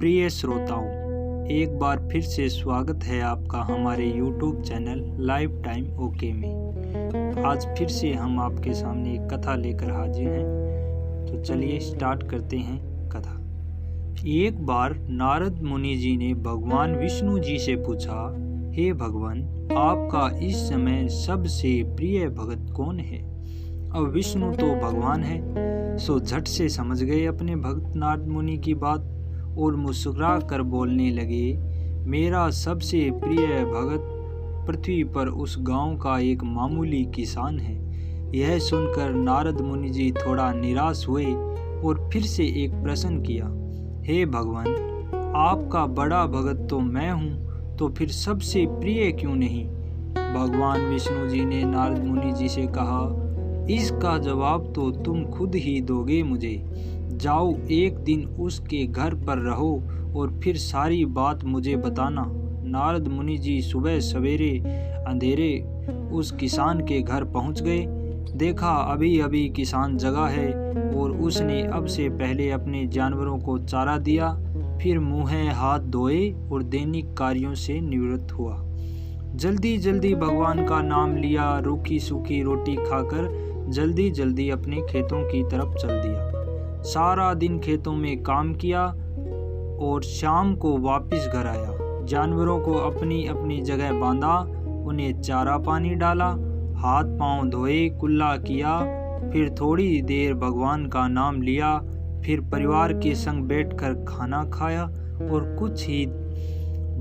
प्रिय श्रोताओं, एक बार फिर से स्वागत है आपका हमारे YouTube channel life time okay में। आज फिर से हम आपके सामने एक कथा लेकर हाजिर हैं। तो चलिए स्टार्ट करते हैं कथा। एक बार नारद मुनि जी ने भगवान विष्णु जी से पूछा, हे भगवान, आपका इस समय सबसे प्रिय भगत कौन है? अब विष्णु तो भगवान है, सो झट से समझ गए अपने भक्त नारद मुनि की बात और मुस्कुरा कर बोलने लगे, मेरा सबसे प्रिय भगत पृथ्वी पर उस गांव का एक मामूली किसान है। यह सुनकर नारद मुनि जी थोड़ा निराश हुए और फिर से एक प्रश्न किया, हे भगवान, आपका बड़ा भगत तो मैं हूँ, तो फिर सबसे प्रिय क्यों नहीं? भगवान विष्णु जी ने नारद मुनि जी से कहा, इसका जवाब तो तुम खुद ही दोगे मुझे। जाओ, एक दिन उसके घर पर रहो और फिर सारी बात मुझे बताना। नारद मुनि जी सुबह सवेरे अंधेरे उस किसान के घर पहुंच गए। देखा अभी अभी किसान जगा है और उसने अब से पहले अपने जानवरों को चारा दिया, फिर मुँह हाथ धोए और दैनिक कार्यों से निवृत्त हुआ। जल्दी जल्दी भगवान का नाम लिया, रूखी सूखी रोटी खाकर जल्दी जल्दी अपने खेतों की तरफ चल दिया। सारा दिन खेतों में काम किया और शाम को वापस घर आया। जानवरों को अपनी अपनी जगह बांधा, उन्हें चारा पानी डाला, हाथ पांव धोए, कुल्ला किया, फिर थोड़ी देर भगवान का नाम लिया, फिर परिवार के संग बैठकर खाना खाया और कुछ ही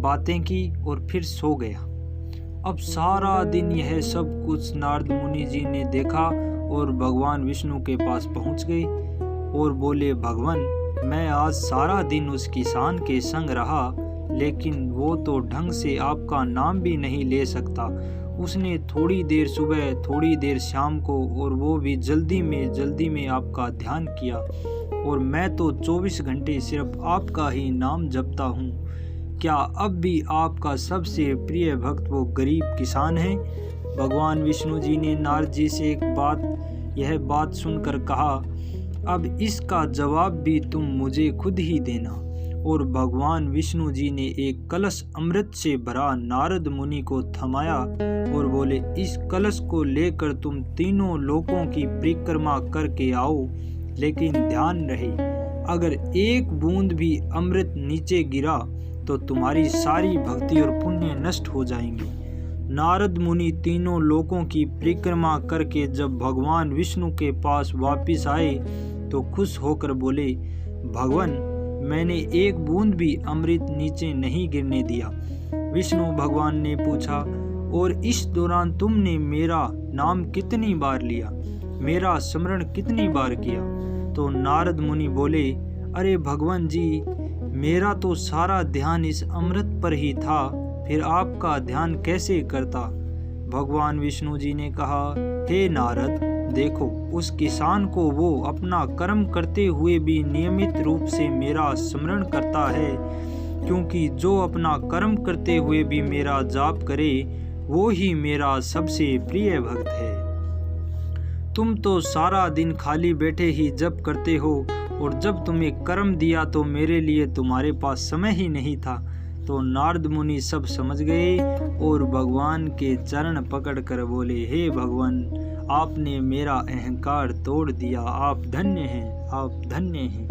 बातें की और फिर सो गया। अब सारा दिन यह सब कुछ नारद मुनि जी ने देखा और भगवान विष्णु के पास पहुंच गए और बोले, भगवान, मैं आज सारा दिन उस किसान के संग रहा, लेकिन वो तो ढंग से आपका नाम भी नहीं ले सकता। उसने थोड़ी देर सुबह, थोड़ी देर शाम को, और वो भी जल्दी में आपका ध्यान किया, और मैं तो 24 घंटे सिर्फ आपका ही नाम जपता हूँ। क्या अब भी आपका सबसे प्रिय भक्त वो गरीब किसान है? भगवान विष्णु जी ने नारद जी से यह बात सुनकर कहा, अब इसका जवाब भी तुम मुझे खुद ही देना। और भगवान विष्णु जी ने एक कलश अमृत से भरा नारद मुनि को थमाया और बोले, इस कलश को लेकर तुम तीनों लोकों की परिक्रमा करके आओ, लेकिन ध्यान रहे, अगर एक बूंद भी अमृत नीचे गिरा तो तुम्हारी सारी भक्ति और पुण्य नष्ट हो जाएंगे। नारद मुनि तीनों लोकों की परिक्रमा करके जब भगवान विष्णु के पास वापस आए तो खुश होकर बोले, भगवान, मैंने एक बूंद भी अमृत नीचे नहीं गिरने दिया। विष्णु भगवान ने पूछा, और इस दौरान तुमने मेरा नाम कितनी बार लिया, मेरा स्मरण कितनी बार किया? तो नारद मुनि बोले, अरे भगवान जी, मेरा तो सारा ध्यान इस अमृत पर ही था, फिर आपका ध्यान कैसे करता? भगवान विष्णु जी ने कहा, हे नारद, देखो, उस किसान को वो अपना कर्म करते हुए भी नियमित रूप से मेरा स्मरण करता है, क्योंकि जो अपना कर्म करते हुए भी मेरा जाप करे वो ही मेरा सबसे प्रिय भक्त है। तुम तो सारा दिन खाली बैठे ही जप करते हो, और जब तुम्हें कर्म दिया तो मेरे लिए तुम्हारे पास समय ही नहीं था। तो नारद मुनि सब समझ गए और भगवान के चरण पकड़कर बोले, हे भगवान, आपने मेरा अहंकार तोड़ दिया, आप धन्य हैं, आप धन्य हैं।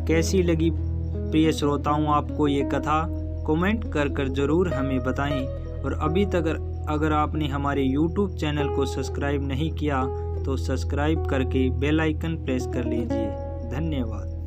कैसी लगी प्रिय श्रोताओं आपको ये कथा? कमेंट कर जरूर हमें बताएं, और अभी तक अगर आपने हमारे YouTube चैनल को सब्सक्राइब नहीं किया तो सब्सक्राइब करके बेल आइकन प्रेस कर लीजिए। धन्यवाद।